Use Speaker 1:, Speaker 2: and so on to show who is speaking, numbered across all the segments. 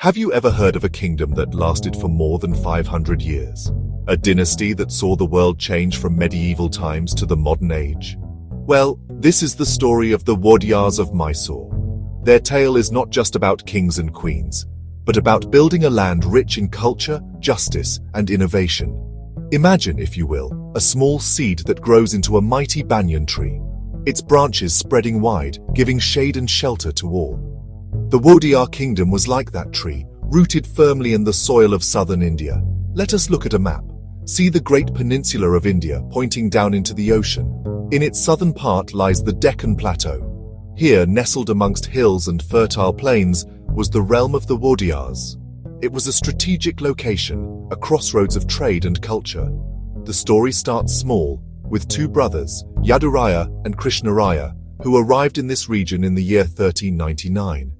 Speaker 1: Have you ever heard of a kingdom that lasted for more than 500 years? A dynasty that saw the world change from medieval times to the modern age? Well, this is the story of the Wodeyars of Mysore. Their tale is not just about kings and queens, but about building a land rich in culture, justice, and innovation. Imagine, if you will, a small seed that grows into a mighty banyan tree, its branches spreading wide, giving shade and shelter to all. The Wodeyar kingdom was like that tree, rooted firmly in the soil of southern India. Let us look at a map. See the great peninsula of India pointing down into the ocean. In its southern part lies the Deccan Plateau. Here, nestled amongst hills and fertile plains, was the realm of the Wodeyars. It was a strategic location, a crossroads of trade and culture. The story starts small, with two brothers, Yaduraya and Krishnaraya, who arrived in this region in the year 1399.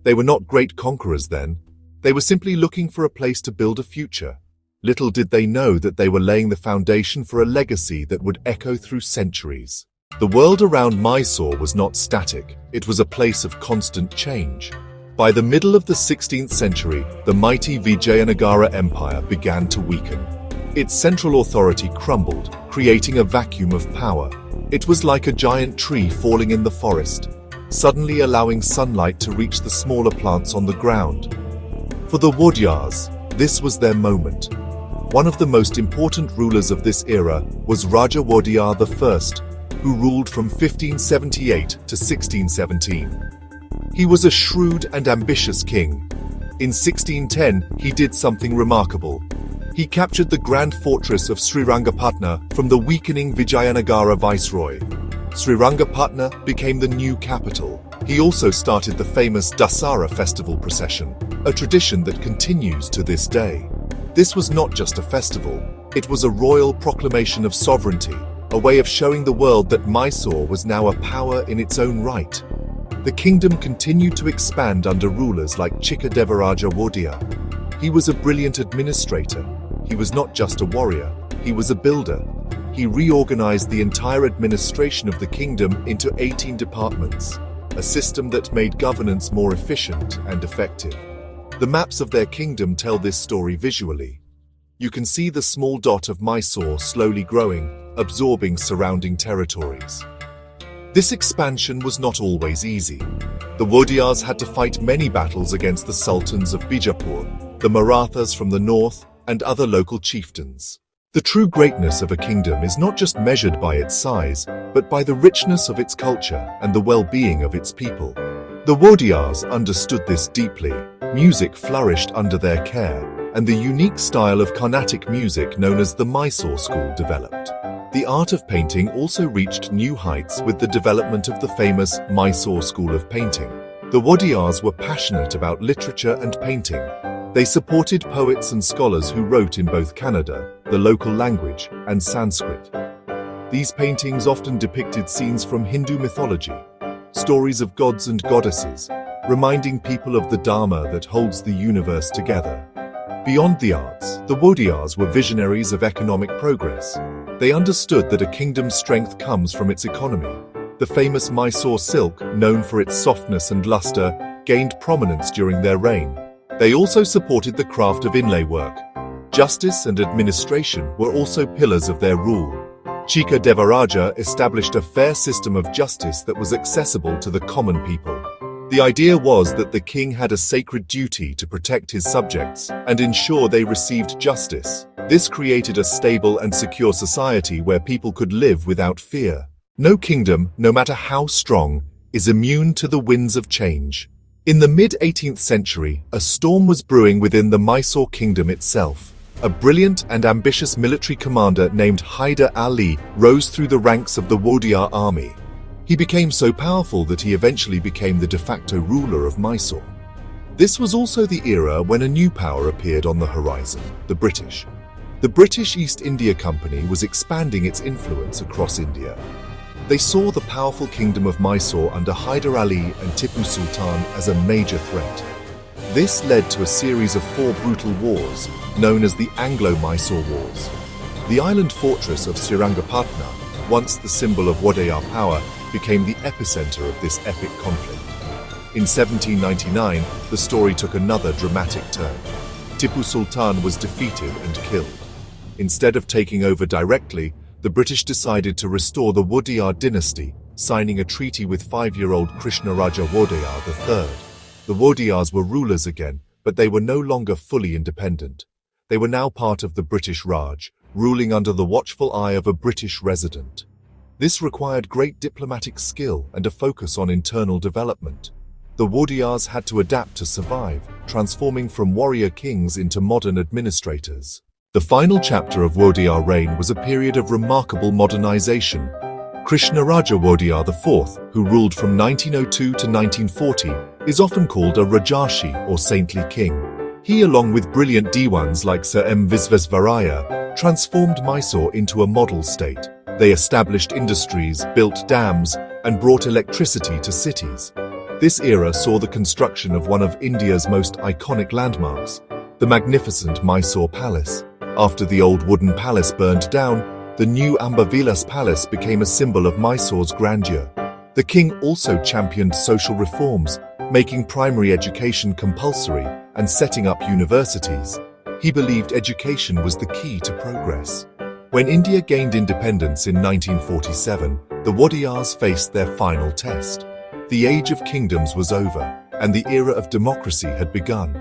Speaker 1: They were not great conquerors then. They were simply looking for a place to build a future. Little did they know that they were laying the foundation for a legacy that would echo through centuries. The world around Mysore was not static. It was a place of constant change. By the middle of the 16th century, the mighty Vijayanagara Empire began to weaken. Its central authority crumbled, creating a vacuum of power. It was like a giant tree falling in the forest, suddenly allowing sunlight to reach the smaller plants on the ground. For the Wodeyars, this was their moment. One of the most important rulers of this era was Raja Wodeyar I, who ruled from 1578 to 1617. He was a shrewd and ambitious king. In 1610, he did something remarkable. He captured the grand fortress of Srirangapatna from the weakening Vijayanagara viceroy. Srirangapatna became the new capital. He also started the famous Dasara festival procession, a tradition that continues to this day. This was not just a festival, it was a royal proclamation of sovereignty, a way of showing the world that Mysore was now a power in its own right. The kingdom continued to expand under rulers like Chikadevaraja Wodeyar. He was a brilliant administrator. He was not just a warrior, he was a builder. He reorganized the entire administration of the kingdom into 18 departments, a system that made governance more efficient and effective. The maps of their kingdom tell this story visually. You can see the small dot of Mysore slowly growing, absorbing surrounding territories. This expansion was not always easy. The Wodeyars had to fight many battles against the sultans of Bijapur, the Marathas from the north, and other local chieftains. The true greatness of a kingdom is not just measured by its size, but by the richness of its culture and the well-being of its people. The Wodeyars understood this deeply. Music flourished under their care, and the unique style of Carnatic music known as the Mysore school developed. The art of painting also reached new heights with the development of the famous Mysore school of painting. The Wodeyars were passionate about literature and painting. They supported poets and scholars who wrote in both Kannada, the local language, and Sanskrit. These paintings often depicted scenes from Hindu mythology, stories of gods and goddesses, reminding people of the Dharma that holds the universe together. Beyond the arts, the Wodeyars were visionaries of economic progress. They understood that a kingdom's strength comes from its economy. The famous Mysore silk, known for its softness and luster, gained prominence during their reign. They also supported the craft of inlay work. Justice and administration were also pillars of their rule. Chikadevaraja established a fair system of justice that was accessible to the common people. The idea was that the king had a sacred duty to protect his subjects and ensure they received justice. This created a stable and secure society where people could live without fear. No kingdom, no matter how strong, is immune to the winds of change. In the mid-18th century, a storm was brewing within the Mysore kingdom itself. A brilliant and ambitious military commander named Hyder Ali rose through the ranks of the Wodeyar army. He became so powerful that he eventually became the de facto ruler of Mysore. This was also the era when a new power appeared on the horizon, the British. The British East India Company was expanding its influence across India. They saw the powerful kingdom of Mysore under Hyder Ali and Tipu Sultan as a major threat. This led to a series of 4 brutal wars, known as the Anglo-Mysore Wars. The island fortress of Srirangapatna, once the symbol of Wodeyar power, became the epicenter of this epic conflict. In 1799, the story took another dramatic turn. Tipu Sultan was defeated and killed. Instead of taking over directly, the British decided to restore the Wodeyar dynasty, signing a treaty with 5-year-old Krishnaraja Wodeyar III. The Wodeyars were rulers again, but they were no longer fully independent. They were now part of the British Raj, ruling under the watchful eye of a British resident. This required great diplomatic skill and a focus on internal development. The Wodeyars had to adapt to survive, transforming from warrior kings into modern administrators. The final chapter of Wodeyar reign was a period of remarkable modernization. Krishnaraja Wodeyar IV, who ruled from 1902 to 1940, is often called a Rajarshi or saintly king. He, along with brilliant Diwans like Sir M. Visvesvaraya, transformed Mysore into a model state. They established industries, built dams, and brought electricity to cities. This era saw the construction of one of India's most iconic landmarks, the magnificent Mysore Palace. After the old wooden palace burned down, the new Amber Vilas Palace became a symbol of Mysore's grandeur. The king also championed social reforms, making primary education compulsory and setting up universities. He believed education was the key to progress. When India gained independence in 1947, the Wodeyars faced their final test. The age of kingdoms was over, and the era of democracy had begun.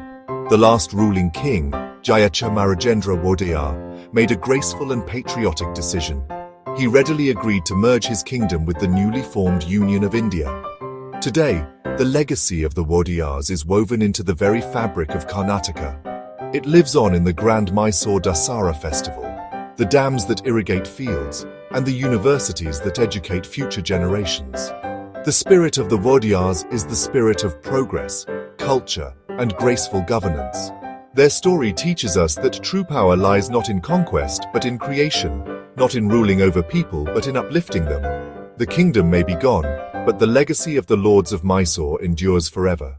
Speaker 1: The last ruling king, Jayachamarajendra Wodeyar, made a graceful and patriotic decision. He readily agreed to merge his kingdom with the newly formed Union of India. Today, the legacy of the Wodeyars is woven into the very fabric of Karnataka. It lives on in the grand Mysore Dasara festival, the dams that irrigate fields, and the universities that educate future generations. The spirit of the Wodeyars is the spirit of progress, culture, and graceful governance. Their story teaches us that true power lies not in conquest but in creation, not in ruling over people but in uplifting them. The kingdom may be gone, but the legacy of the lords of Mysore endures forever.